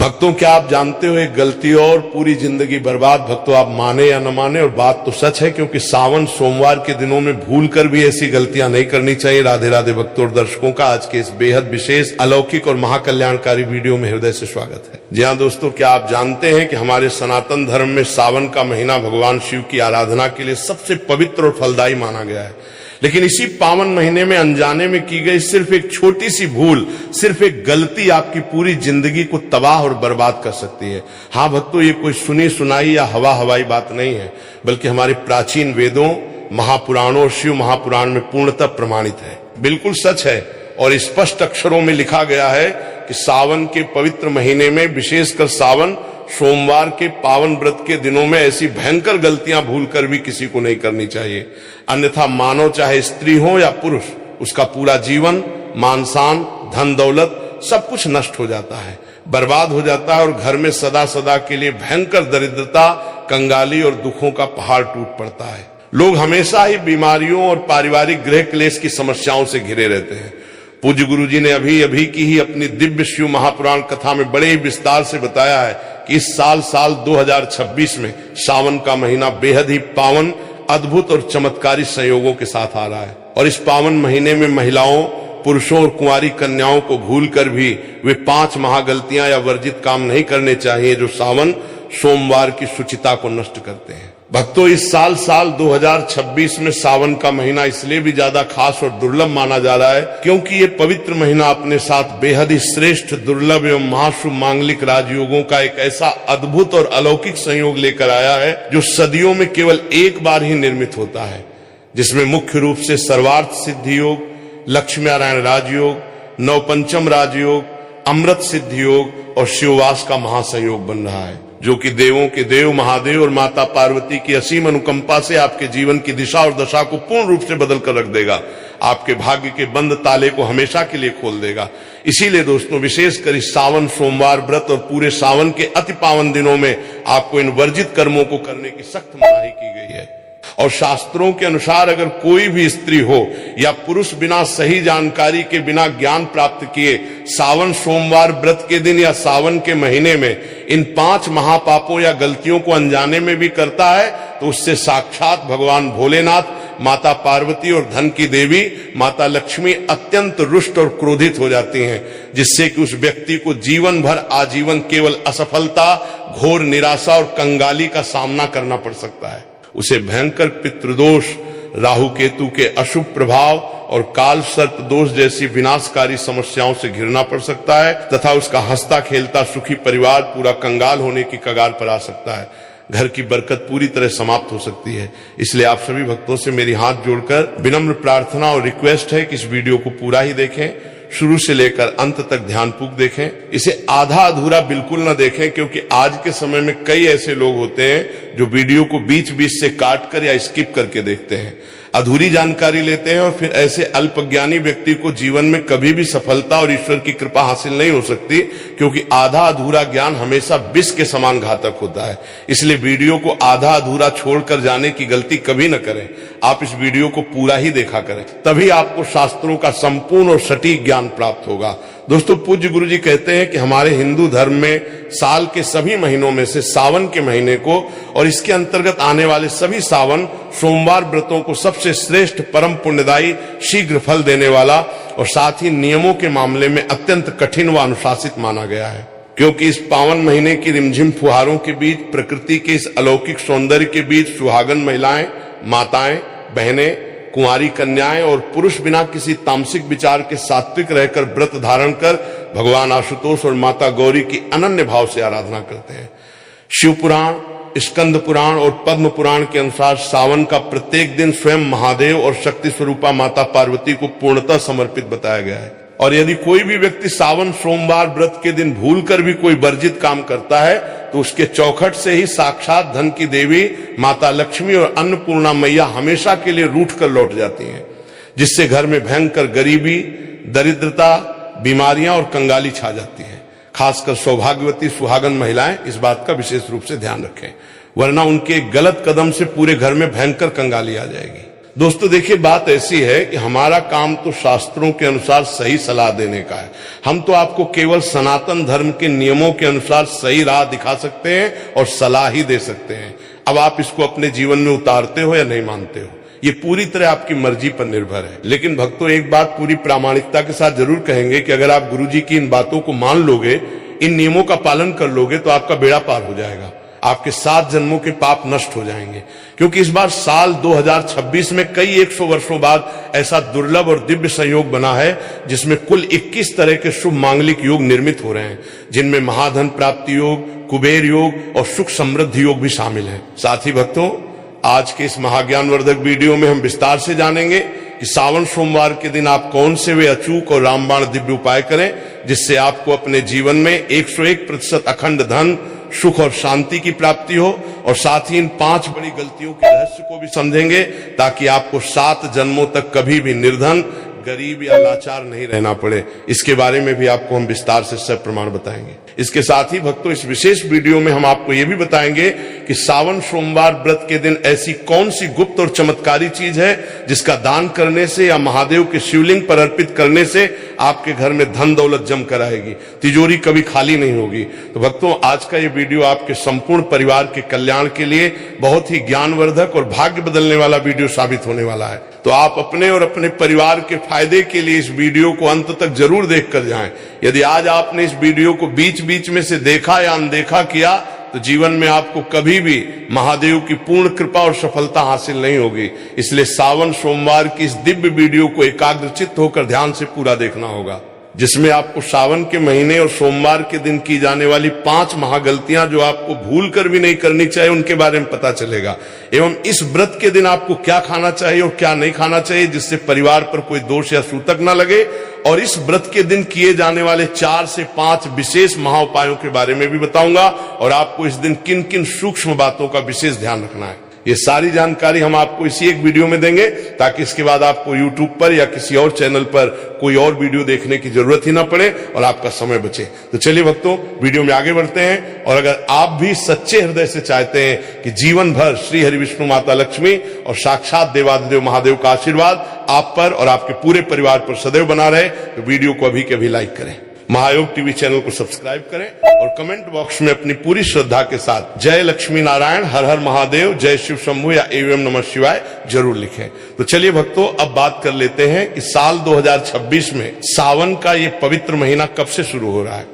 भक्तों, क्या आप जानते हो एक गलती और पूरी जिंदगी बर्बाद। भक्तों, आप माने या न माने, और बात तो सच है, क्योंकि सावन सोमवार के दिनों में भूल कर भी ऐसी गलतियां नहीं करनी चाहिए। राधे राधे भक्तों और दर्शकों का आज के इस बेहद विशेष, अलौकिक और महाकल्याणकारी वीडियो में हृदय से स्वागत है। जी हाँ दोस्तों, क्या आप जानते हैं कि हमारे सनातन धर्म में सावन का महीना भगवान शिव की आराधना के लिए सबसे पवित्र और फलदायी माना गया है। लेकिन इसी पावन महीने में अनजाने में की गई सिर्फ एक छोटी सी भूल, सिर्फ एक गलती आपकी पूरी जिंदगी को तबाह और बर्बाद कर सकती है। हाँ भक्तों, ये कोई सुनी सुनाई या हवा हवाई बात नहीं है, बल्कि हमारे प्राचीन वेदों, महापुराणों और शिव महापुराण में पूर्णतः प्रमाणित है। बिल्कुल सच है और स्पष्ट अक्षरों में लिखा गया है कि सावन के पवित्र महीने में, विशेषकर सावन सोमवार के पावन व्रत के दिनों में, ऐसी भयंकर गलतियां भूलकर भी किसी को नहीं करनी चाहिए। अन्यथा मानव चाहे स्त्री हो या पुरुष, उसका पूरा जीवन, मान शान, धन दौलत सब कुछ नष्ट हो जाता है, बर्बाद हो जाता है, और घर में सदा सदा के लिए भयंकर दरिद्रता, कंगाली और दुखों का पहाड़ टूट पड़ता है। लोग हमेशा ही बीमारियों और पारिवारिक गृह क्लेश की समस्याओं से घिरे रहते हैं। पूज्य गुरु जी ने अभी की ही अपनी दिव्य शिव महापुराण कथा में बड़े ही विस्तार से बताया है कि इस साल 2026 में सावन का महीना बेहद ही पावन, अद्भुत और चमत्कारी संयोगों के साथ आ रहा है। और इस पावन महीने में महिलाओं, पुरुषों और कुंवारी कन्याओं को भूलकर भी वे 5 महागलतियां या वर्जित काम नहीं करने चाहिए जो सावन सोमवार की शुचिता को नष्ट करते हैं। भक्तों, इस साल 2026 में सावन का महीना इसलिए भी ज्यादा खास और दुर्लभ माना जा रहा है क्योंकि ये पवित्र महीना अपने साथ बेहद ही श्रेष्ठ, दुर्लभ एवं महाशुभ मांगलिक राजयोगों का एक ऐसा अद्भुत और अलौकिक संयोग लेकर आया है जो सदियों में केवल एक बार ही निर्मित होता है, जिसमें मुख्य रूप से सर्वार्थ सिद्धि योग, लक्ष्मी नारायण राजयोग, नवपंचम राजयोग, अमृत सिद्धि योग और शिववास का महासंयोग बन रहा है, जो कि देवों के देव महादेव और माता पार्वती की असीम अनुकंपा से आपके जीवन की दिशा और दशा को पूर्ण रूप से बदल कर रख देगा। आपके भाग्य के बंद ताले को हमेशा के लिए खोल देगा। इसीलिए दोस्तों, विशेषकर इस सावन सोमवार व्रत और पूरे सावन के अति पावन दिनों में आपको इन वर्जित कर्मों को करने की सख्त मनाही की गई है। और शास्त्रों के अनुसार अगर कोई भी स्त्री हो या पुरुष बिना सही जानकारी के, बिना ज्ञान प्राप्त किए सावन सोमवार व्रत के दिन या सावन के महीने में इन 5 महापापों या गलतियों को अनजाने में भी करता है, तो उससे साक्षात भगवान भोलेनाथ, माता पार्वती और धन की देवी माता लक्ष्मी अत्यंत रुष्ट और क्रोधित हो जाती हैं, जिससे कि उस व्यक्ति को जीवन भर आजीवन केवल असफलता, घोर निराशा और कंगाली का सामना करना पड़ सकता है। उसे भयंकर पितृदोष, राहु केतु के अशुभ प्रभाव और काल सर्प दोष जैसी विनाशकारी समस्याओं से घिरना पड़ सकता है तथा उसका हंसता खेलता सुखी परिवार पूरा कंगाल होने की कगार पर आ सकता है। घर की बरकत पूरी तरह समाप्त हो सकती है। इसलिए आप सभी भक्तों से मेरी हाथ जोड़कर विनम्र प्रार्थना और रिक्वेस्ट है कि इस वीडियो को पूरा ही देखें, शुरू से लेकर अंत तक ध्यानपूर्वक देखें। इसे आधा अधूरा बिल्कुल न देखें, क्योंकि आज के समय में कई ऐसे लोग होते हैं जो वीडियो को बीच बीच से काट कर या स्किप करके देखते हैं, अधूरी जानकारी लेते हैं, और फिर ऐसे अल्पज्ञानी व्यक्ति को जीवन में कभी भी सफलता और ईश्वर की कृपा हासिल नहीं हो सकती, क्योंकि आधा अधूरा ज्ञान हमेशा विष के समान घातक होता है। इसलिए वीडियो को आधा अधूरा छोड़कर जाने की गलती कभी न करें। आप इस वीडियो को पूरा ही देखा करें, तभी आपको शास्त्रों का संपूर्ण और सटीक ज्ञान प्राप्त होगा। दोस्तों, पूज्य गुरु जी कहते हैं कि हमारे हिंदू धर्म में साल के सभी महीनों में से सावन के महीने को और इसके अंतर्गत आने वाले सभी सावन सोमवार व्रतों को सबसे श्रेष्ठ, परम पुण्यदायी, शीघ्र फल देने वाला और साथ ही नियमों के मामले में अत्यंत कठिन व अनुशासित माना गया है। क्योंकि इस पावन महीने की रिमझिम फुहारों के बीच, प्रकृति के इस अलौकिक सौंदर्य के बीच सुहागन महिलाएं, माताएं, बहनें, कुंवारी कन्याएं और पुरुष बिना किसी तामसिक विचार के सात्विक रहकर व्रत धारण कर भगवान आशुतोष और माता गौरी की अनन्य भाव से आराधना करते हैं। शिव पुराण, स्कंद पुराण और पद्म पुराण के अनुसार सावन का प्रत्येक दिन स्वयं महादेव और शक्ति स्वरूपा माता पार्वती को पूर्णतः समर्पित बताया गया है। और यदि कोई भी व्यक्ति सावन सोमवार व्रत के दिन भूलकर भी कोई वर्जित काम करता है, तो उसके चौखट से ही साक्षात धन की देवी माता लक्ष्मी और अन्नपूर्णा मैया हमेशा के लिए रूठ कर लौट जाती हैं, जिससे घर में भयंकर गरीबी, दरिद्रता, बीमारियां और कंगाली छा जाती है। खासकर सौभाग्यवती सुहागन महिलाएं इस बात का विशेष रूप से ध्यान रखें, वरना उनके गलत कदम से पूरे घर में भयंकर कंगाली आ जाएगी। दोस्तों देखिए, बात ऐसी है कि हमारा काम तो शास्त्रों के अनुसार सही सलाह देने का है। हम तो आपको केवल सनातन धर्म के नियमों के अनुसार सही राह दिखा सकते हैं और सलाह ही दे सकते हैं। अब आप इसको अपने जीवन में उतारते हो या नहीं मानते हो, ये पूरी तरह आपकी मर्जी पर निर्भर है। लेकिन भक्तों, एक बात पूरी प्रामाणिकता के साथ जरूर कहेंगे कि अगर आप गुरुजी की इन बातों को मान लोगे, इन नियमों का पालन कर लोगे, तो आपका बेड़ा पार हो जाएगा। आपके 7 जन्मों के पाप नष्ट हो जाएंगे। क्योंकि इस बार साल 2026 में कई 100 वर्षों बाद ऐसा दुर्लभ और दिव्य संयोग बना है जिसमें कुल 21 तरह के शुभ मांगलिक योग निर्मित हो रहे हैं, जिनमें महाधन प्राप्ति योग, कुबेर योग और सुख समृद्धि योग भी शामिल हैं। साथ ही भक्तों, आज के इस महाज्ञानवर्धक वीडियो में हम विस्तार से जानेंगे कि सावन सोमवार के दिन आप कौन से वे अचूक और रामबाण दिव्य उपाय करें जिससे आपको अपने जीवन में 101% अखंड धन, सुख और शांति की प्राप्ति हो। और साथ ही इन 5 बड़ी गलतियों के रहस्य को भी समझेंगे ताकि आपको 7 जन्मों तक कभी भी निर्धन, गरीब या लाचार नहीं रहना पड़े। इसके बारे में भी आपको हम विस्तार से सब प्रमाण बताएंगे। इसके साथ ही भक्तों, इस विशेष वीडियो में हम आपको यह भी बताएंगे कि सावन सोमवार व्रत के दिन ऐसी कौन सी गुप्त और चमत्कारी चीज है जिसका दान करने से या महादेव के शिवलिंग पर अर्पित करने से आपके घर में धन दौलत जम कर आएगी, तिजोरी कभी खाली नहीं होगी। तो भक्तों, आज का ये वीडियो आपके संपूर्ण परिवार के कल्याण के लिए बहुत ही ज्ञानवर्धक और भाग्य बदलने वाला वीडियो साबित होने वाला है। तो आप अपने और अपने परिवार के फायदे के लिए इस वीडियो को अंत तक जरूर देख कर जाएं। यदि आज आपने इस वीडियो को बीच बीच में से देखा या अनदेखा किया तो जीवन में आपको कभी भी महादेव की पूर्ण कृपा और सफलता हासिल नहीं होगी। इसलिए सावन सोमवार की इस दिव्य वीडियो को एकाग्रचित्त होकर ध्यान से पूरा देखना होगा, जिसमें आपको सावन के महीने और सोमवार के दिन की जाने वाली 5 महागलतियां जो आपको भूल कर भी नहीं करनी चाहिए उनके बारे में पता चलेगा। एवं इस व्रत के दिन आपको क्या खाना चाहिए और क्या नहीं खाना चाहिए जिससे परिवार पर कोई दोष या सूतक न लगे। और इस व्रत के दिन किए जाने वाले 4 से 5 विशेष महाउपायों के बारे में भी बताऊंगा और आपको इस दिन किन किन सूक्ष्म बातों का विशेष ध्यान रखना है। ये सारी जानकारी हम आपको इसी एक वीडियो में देंगे ताकि इसके बाद आपको YouTube पर या किसी और चैनल पर कोई और वीडियो देखने की जरूरत ही ना पड़े और आपका समय बचे। तो चलिए भक्तों, वीडियो में आगे बढ़ते हैं। और अगर आप भी सच्चे हृदय से चाहते हैं कि जीवन भर श्री हरि विष्णु माता लक्ष्मी और साक्षात देवाधिदेव महादेव का आशीर्वाद आप पर और आपके पूरे परिवार पर सदैव बना रहे, तो वीडियो को अभी के अभी लाइक करें, महायोग टीवी चैनल को सब्सक्राइब करें और कमेंट बॉक्स में अपनी पूरी श्रद्धा के साथ जय लक्ष्मी नारायण, हर हर महादेव, जय शिव शंभु या एवं नमः शिवाय जरूर लिखें। तो चलिए भक्तों, अब बात कर लेते हैं कि साल 2026 में सावन का ये पवित्र महीना कब से शुरू हो रहा है,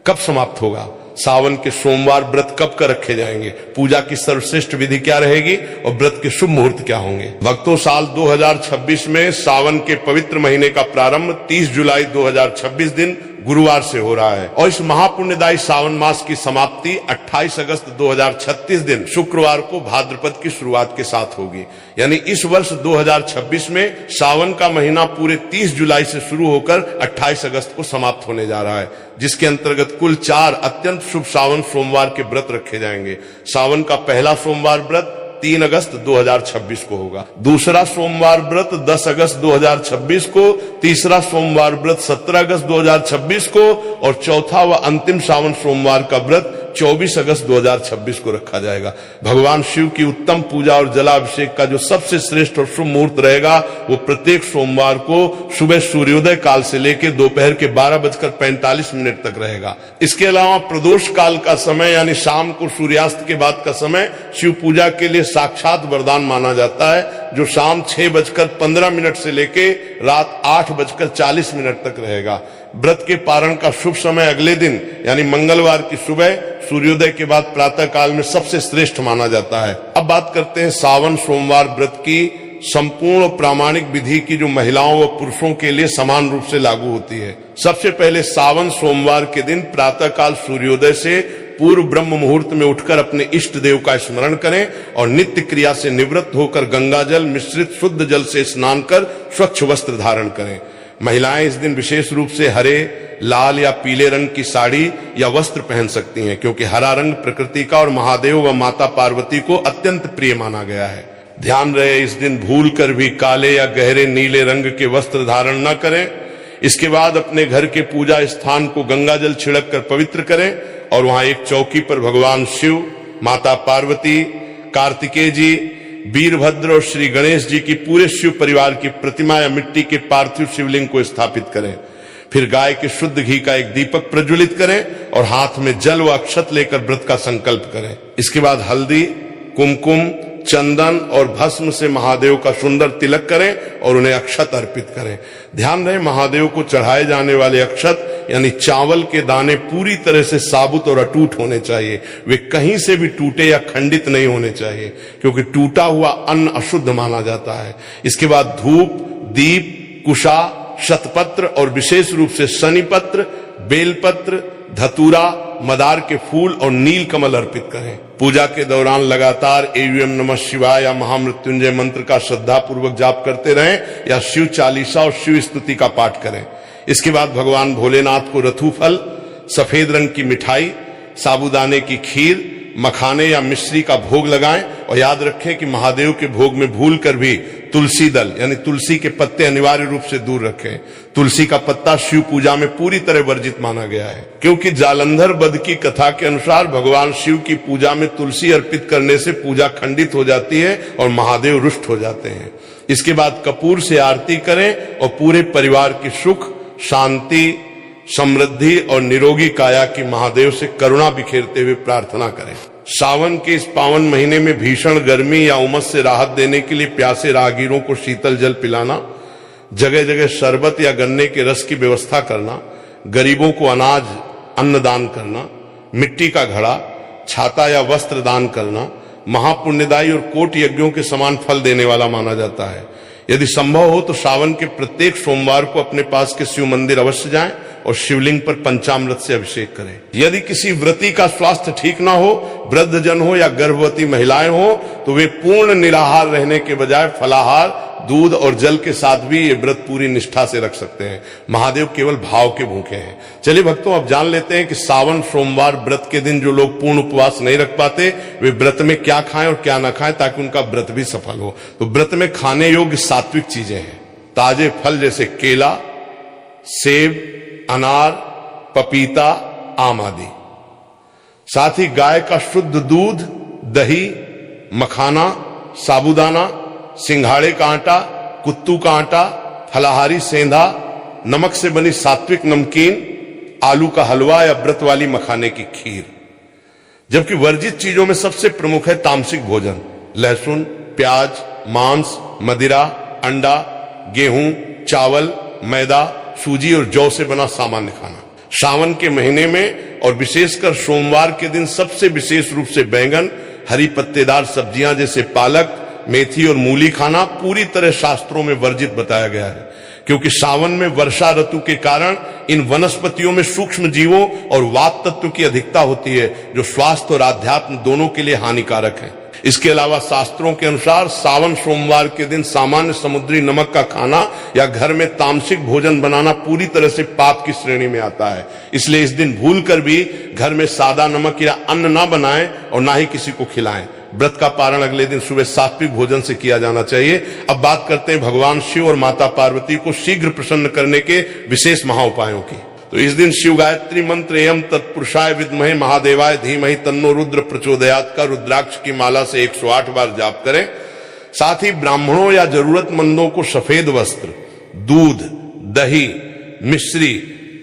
कब समाप्त होगा, सावन के सोमवार व्रत कब कर रखे जाएंगे, पूजा की सर्वश्रेष्ठ विधि क्या रहेगी और व्रत के शुभ मुहूर्त क्या होंगे। भक्तों, साल 2026 में सावन के पवित्र महीने का प्रारंभ 30 जुलाई 2026 दिन गुरुवार से हो रहा है और इस महापुण्यदायी सावन मास की समाप्ति 28 अगस्त 2036 दिन शुक्रवार को भाद्रपद की शुरुआत के साथ होगी। यानी इस वर्ष 2026 में सावन का महीना पूरे 30 जुलाई से शुरू होकर 28 अगस्त को समाप्त होने जा रहा है, जिसके अंतर्गत कुल 4 अत्यंत शुभ सावन सोमवार के व्रत रखे जाएंगे। सावन का पहला सोमवार व्रत 3 अगस्त 2026 को होगा, दूसरा सोमवार व्रत 10 अगस्त 2026 को, तीसरा सोमवार व्रत 17 अगस्त 2026 को और चौथा व अंतिम सावन सोमवार का व्रत 24 अगस्त 2026 को रखा जाएगा। भगवान शिव की उत्तम पूजा और जलाभिषेक का जो सबसे श्रेष्ठ और शुभ मुहूर्त रहेगा वो प्रत्येक सोमवार को सुबह सूर्योदय काल से लेकर दोपहर के 12:45 तक रहेगा। इसके अलावा प्रदोष काल का समय यानी शाम को सूर्यास्त के बाद का समय शिव पूजा के लिए साक्षात वरदान माना जाता है, जो शाम 6:15 से लेके रात 8:40 तक रहेगा। व्रत के पारण का शुभ समय अगले दिन यानी मंगलवार की सुबह सूर्योदय के बाद प्रातः काल में सबसे श्रेष्ठ माना जाता है। अब बात करते हैं सावन सोमवार व्रत की संपूर्ण प्रामाणिक विधि की जो महिलाओं व पुरुषों के लिए समान रूप से लागू होती है। सबसे पहले सावन सोमवार के दिन प्रातः काल सूर्योदय से पूर्व ब्रह्म मुहूर्त में उठकर अपने इष्ट देव का स्मरण करें और नित्य क्रिया से निवृत्त होकर गंगा जल मिश्रित शुद्ध जल से स्नान कर स्वच्छ वस्त्र धारण करें। महिलाएं इस दिन विशेष रूप से हरे, लाल या पीले रंग की साड़ी या वस्त्र पहन सकती हैं, क्योंकि हरा रंग प्रकृति का और महादेव व माता पार्वती को अत्यंत प्रिय माना गया है। ध्यान रहे, इस दिन भूल कर भी काले या गहरे नीले रंग के वस्त्र धारण न करें। इसके बाद अपने घर के पूजा स्थान को गंगा जल छिड़क कर पवित्र करें और वहां एक चौकी पर भगवान शिव, माता पार्वती, कार्तिकेय जी, वीरभद्र और श्री गणेश जी की पूरे शिव परिवार की प्रतिमा या मिट्टी के पार्थिव शिवलिंग को स्थापित करें। फिर गाय के शुद्ध घी का एक दीपक प्रज्वलित करें और हाथ में जल व अक्षत लेकर व्रत का संकल्प करें। इसके बाद हल्दी, कुमकुम, चंदन और भस्म से महादेव का सुंदर तिलक करें और उन्हें अक्षत अर्पित करें। ध्यान रहे, महादेव को चढ़ाए जाने वाले अक्षत यानी चावल के दाने पूरी तरह से साबुत और अटूट होने चाहिए। वे कहीं से भी टूटे या खंडित नहीं होने चाहिए, क्योंकि टूटा हुआ अन्न अशुद्ध माना जाता है। इसके बाद धूप, दीप, कुशा, शतपत्र और विशेष रूप से शनिपत्र, बेलपत्र, धतूरा, मदार के फूल और नील कमल अर्पित करें। पूजा के दौरान लगातार एवं नमः शिवाय या महामृत्युंजय मंत्र का श्रद्धा पूर्वक जाप करते रहें या शिव चालीसा और शिव स्तुति का पाठ करें। इसके बाद भगवान भोलेनाथ को रथु फल, सफेद रंग की मिठाई, साबूदाने की खीर, मखाने या मिश्री का भोग लगाएं और याद रखें कि महादेव के भोग में भूल कर भी तुलसी दल यानी तुलसी के पत्ते अनिवार्य रूप से दूर रखें। तुलसी का पत्ता शिव पूजा में पूरी तरह वर्जित माना गया है, क्योंकि जालंधर वध की कथा के अनुसार भगवान शिव की पूजा में तुलसी अर्पित करने से पूजा खंडित हो जाती है और महादेव रुष्ट हो जाते हैं। इसके बाद कपूर से आरती करें और पूरे परिवार की सुख, शांति, समृद्धि और निरोगी काया की महादेव से करुणा बिखेरते हुए प्रार्थना करें। सावन के इस पावन महीने में भीषण गर्मी या उमस से राहत देने के लिए प्यासे राहगीरों को शीतल जल पिलाना, जगह जगह शरबत या गन्ने के रस की व्यवस्था करना, गरीबों को अनाज अन्न दान करना, मिट्टी का घड़ा, छाता या वस्त्र दान करना महापुण्यदायी और कोट यज्ञों के समान फल देने वाला माना जाता है। यदि संभव हो तो सावन के प्रत्येक सोमवार को अपने पास के शिव मंदिर अवश्य जाएं और शिवलिंग पर पंचामृत से अभिषेक करें। यदि किसी व्रती का स्वास्थ्य ठीक ना हो, वृद्धजन हो या गर्भवती महिलाएं हो, तो वे पूर्ण निराहार रहने के बजाय फलाहार, दूध और जल के साथ भी ये व्रत पूरी निष्ठा से रख सकते हैं। महादेव केवल भाव के भूखे हैं। चलिए भक्तों, अब जान लेते हैं कि सावन सोमवार व्रत के दिन जो लोग पूर्ण उपवास नहीं रख पाते, वे व्रत में क्या खाएं और क्या ना खाएं ताकि उनका व्रत भी सफल हो। तो व्रत में खाने योग्य सात्विक चीजें हैं। ताजे फल जैसे केला, सेब, अनार, पपीता, आम आदि। साथ ही गाय का शुद्ध दूध, दही, मखाना, साबूदाना, सिंघाड़े का आटा, कुत्तू का आटा, फलाहारी सेंधा, नमक से बनी सात्विक नमकीन, आलू का हलवा या व्रत वाली मखाने की खीर। जबकि वर्जित चीजों में सबसे प्रमुख है तामसिक भोजन, लहसुन, प्याज, मांस, मदिरा, अंडा, गेहूं, चावल, मैदा, सूजी और जौ से बना सामान्य खाना। सावन के महीने में और विशेषकर सोमवार के दिन सबसे विशेष रूप से बैंगन, हरी पत्तेदार सब्जियां जैसे पालक, मेथी और मूली खाना पूरी तरह शास्त्रों में वर्जित बताया गया है, क्योंकि सावन में वर्षा ऋतु के कारण इन वनस्पतियों में सूक्ष्म जीवों और वात तत्व की अधिकता होती है, जो स्वास्थ्य और आध्यात्म दोनों के लिए हानिकारक है। इसके अलावा शास्त्रों के अनुसार सावन सोमवार के दिन सामान्य समुद्री नमक का खाना या घर में तामसिक भोजन बनाना पूरी तरह से पाप की श्रेणी में आता है। इसलिए इस दिन भूलकर भी घर में सादा नमक या अन्न ना बनाएं और ना ही किसी को खिलाएं। व्रत का पारण अगले दिन सुबह सात्विक भोजन से किया जाना चाहिए। अब बात करते हैं भगवान शिव और माता पार्वती को शीघ्र प्रसन्न करने के विशेष महाउपायों की। तो इस दिन शिव गायत्री मंत्र एवं तत्पुरुषाय विद्महे महादेवाय धीमहि तन्नो रुद्र प्रचोदयात् का रुद्राक्ष की माला से 108 बार जाप करें। साथ ही ब्राह्मणों या जरूरतमंदों को सफेद वस्त्र, दूध, दही, मिश्री,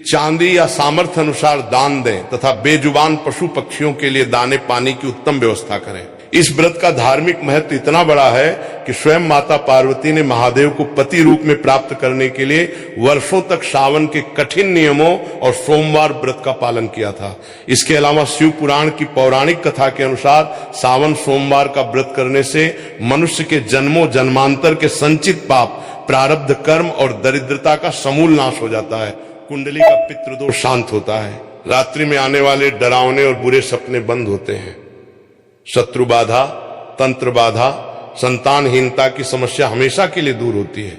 चांदी या सामर्थ्य अनुसार दान दें तथा बेजुबान पशु पक्षियों के लिए दाने पानी की उत्तम व्यवस्था करें। इस व्रत का धार्मिक महत्व इतना बड़ा है कि स्वयं माता पार्वती ने महादेव को पति रूप में प्राप्त करने के लिए वर्षों तक सावन के कठिन नियमों और सोमवार व्रत का पालन किया था। इसके अलावा शिव पुराण की पौराणिक कथा के अनुसार सावन सोमवार का व्रत करने से मनुष्य के जन्मों जन्मांतर के संचित पाप, प्रारब्ध कर्म और दरिद्रता का समूल नाश हो जाता है। कुंडली का पितृदोष शांत होता है। रात्रि में आने वाले डरावने और बुरे सपने बंद होते हैं। शत्रु बाधा, तंत्र बाधा, संतानहीनता की समस्या हमेशा के लिए दूर होती है।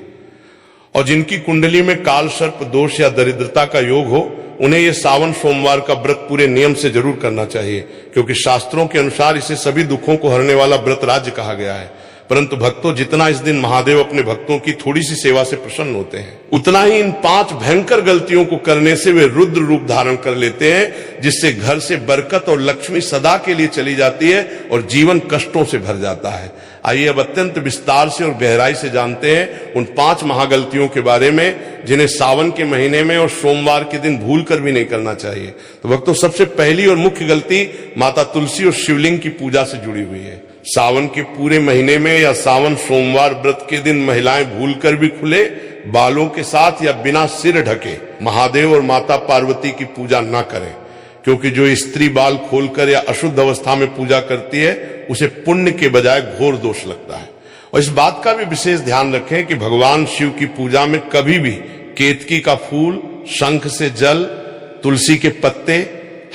और जिनकी कुंडली में काल सर्प दोष या दरिद्रता का योग हो, उन्हें यह सावन सोमवार का व्रत पूरे नियम से जरूर करना चाहिए, क्योंकि शास्त्रों के अनुसार इसे सभी दुखों को हरने वाला व्रत राज्य कहा गया है। परंतु भक्तों, जितना इस दिन महादेव अपने भक्तों की थोड़ी सी सेवा से प्रसन्न होते हैं, उतना ही इन 5 भयंकर गलतियों को करने से वे रुद्र रूप धारण कर लेते हैं, जिससे घर से बरकत और लक्ष्मी सदा के लिए चली जाती है और जीवन कष्टों से भर जाता है। आइए अब अत्यंत विस्तार से और गहराई से जानते हैं उन 5 महागलतियों के बारे में, जिन्हें सावन के महीने में और सोमवार के दिन भूल कर भी नहीं करना चाहिए। तो भक्तों, सबसे पहली और मुख्य गलती माता तुलसी और शिवलिंग की पूजा से जुड़ी हुई है। सावन के पूरे महीने में या सावन सोमवार व्रत के दिन महिलाएं भूलकर भी खुले बालों के साथ या बिना सिर ढके महादेव और माता पार्वती की पूजा न करें, क्योंकि जो स्त्री बाल खोलकर या अशुद्ध अवस्था में पूजा करती है उसे पुण्य के बजाय घोर दोष लगता है। और इस बात का भी विशेष ध्यान रखें कि भगवान शिव की पूजा में कभी भी केतकी का फूल, शंख से जल, तुलसी के पत्ते,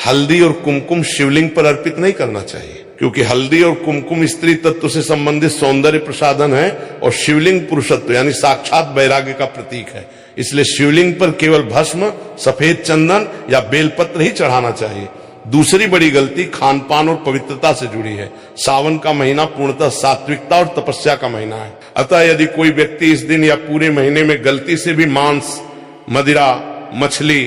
हल्दी और कुमकुम शिवलिंग पर अर्पित नहीं करना चाहिए, क्योंकि हल्दी और कुमकुम स्त्री तत्व से संबंधित सौंदर्य प्रसाधन है और शिवलिंग पुरुषत्व यानी साक्षात वैराग्य का प्रतीक है। इसलिए शिवलिंग पर केवल भस्म, सफेद चंदन या बेलपत्र ही चढ़ाना चाहिए। दूसरी बड़ी गलती खान पान और पवित्रता से जुड़ी है। सावन का महीना पूर्णतः सात्विकता और तपस्या का महीना है। अतः यदि कोई व्यक्ति इस दिन या पूरे महीने में गलती से भी मांस, मदिरा, मछली,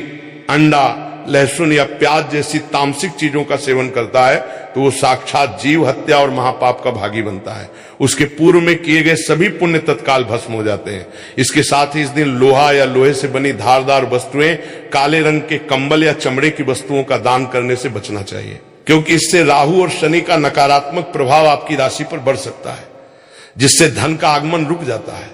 अंडा, लहसुन या प्याज जैसी तामसिक चीजों का सेवन करता है तो वो साक्षात जीव हत्या और महापाप का भागी बनता है। उसके पूर्व में किए गए सभी पुण्य तत्काल भस्म हो जाते हैं। इसके साथ ही इस दिन लोहा या लोहे से बनी धारदार वस्तुएं, काले रंग के कंबल या चमड़े की वस्तुओं का दान करने से बचना चाहिए, क्योंकि इससे राहु और शनि का नकारात्मक प्रभाव आपकी राशि पर बढ़ सकता है, जिससे धन का आगमन रुक जाता है।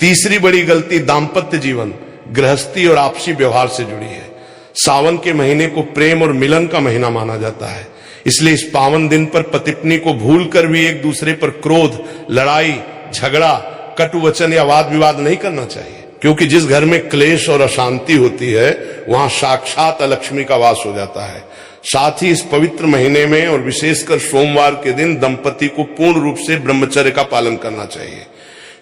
तीसरी बड़ी गलती दाम्पत्य जीवन, गृहस्थी और आपसी व्यवहार से जुड़ी है। सावन के महीने को प्रेम और मिलन का महीना माना जाता है, इसलिए इस पावन दिन पर पति पत्नी को भूलकर भी एक दूसरे पर क्रोध, लड़ाई, झगड़ा, कटु वचन या वाद विवाद नहीं करना चाहिए, क्योंकि जिस घर में क्लेश और अशांति होती है वहां साक्षात अलक्ष्मी का वास हो जाता है। साथ ही इस पवित्र महीने में और विशेषकर सोमवार के दिन दंपति को पूर्ण रूप से ब्रह्मचर्य का पालन करना चाहिए,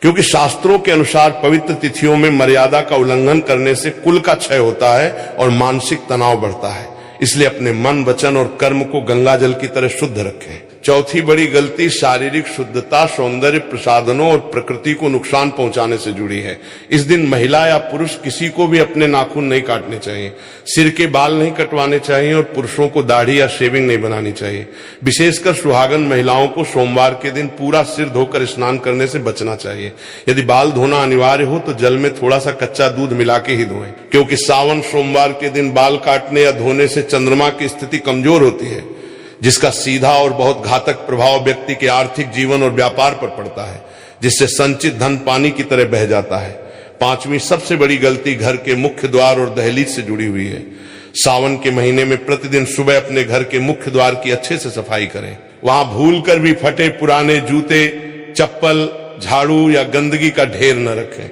क्योंकि शास्त्रों के अनुसार पवित्र तिथियों में मर्यादा का उल्लंघन करने से कुल का क्षय होता है और मानसिक तनाव बढ़ता है। इसलिए अपने मन, वचन और कर्म को गंगा जल की तरह शुद्ध रखें। चौथी बड़ी गलती शारीरिक शुद्धता, सौंदर्य प्रसाधनों और प्रकृति को नुकसान पहुंचाने से जुड़ी है। इस दिन महिला या पुरुष किसी को भी अपने नाखून नहीं काटने चाहिए, सिर के बाल नहीं कटवाने चाहिए और पुरुषों को दाढ़ी या शेविंग नहीं बनानी चाहिए। विशेषकर सुहागन महिलाओं को सोमवार के दिन पूरा सिर धोकर स्नान करने से बचना चाहिए। यदि बाल धोना अनिवार्य हो तो जल में थोड़ा सा कच्चा दूध मिला के ही धोएं, क्योंकि सावन सोमवार के दिन बाल काटने या धोने से चंद्रमा की स्थिति कमजोर होती है, जिसका सीधा और बहुत घातक प्रभाव व्यक्ति के आर्थिक जीवन और व्यापार पर पड़ता है, जिससे संचित धन पानी की तरह बह जाता है। पांचवी सबसे बड़ी गलती घर के मुख्य द्वार और दहलीज से जुड़ी हुई है। सावन के महीने में प्रतिदिन सुबह अपने घर के मुख्य द्वार की अच्छे से सफाई करें। वहां भूलकर भी फटे पुराने जूते, चप्पल, झाड़ू या गंदगी का ढेर न रखें,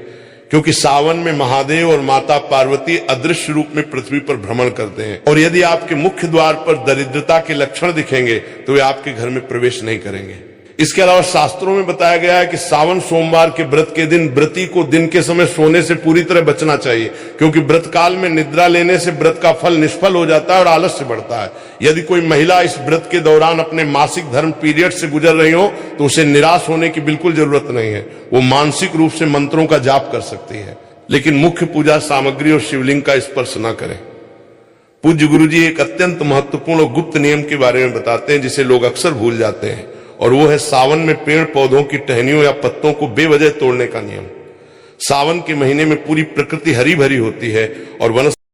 क्योंकि सावन में महादेव और माता पार्वती अदृश्य रूप में पृथ्वी पर भ्रमण करते हैं और यदि आपके मुख्य द्वार पर दरिद्रता के लक्षण दिखेंगे तो वे आपके घर में प्रवेश नहीं करेंगे। इसके अलावा शास्त्रों में बताया गया है कि सावन सोमवार के व्रत के दिन व्रती को दिन के समय सोने से पूरी तरह बचना चाहिए, क्योंकि व्रत काल में निद्रा लेने से व्रत का फल निष्फल हो जाता है और आलस्य बढ़ता है। यदि कोई महिला इस व्रत के दौरान अपने मासिक धर्म पीरियड से गुजर रही हो तो उसे निराश होने की बिल्कुल जरूरत नहीं है। वो मानसिक रूप से मंत्रों का जाप कर सकती है, लेकिन मुख्य पूजा सामग्री और शिवलिंग का स्पर्श न करें। पूज्य गुरु जी एक अत्यंत महत्वपूर्ण और गुप्त नियम के बारे में बताते हैं, जिसे लोग अक्सर भूल जाते हैं, और वो है सावन में पेड़ पौधों की टहनियों या पत्तों को बेवजह तोड़ने का नियम। सावन के महीने में पूरी प्रकृति हरी भरी होती है और वनस्पति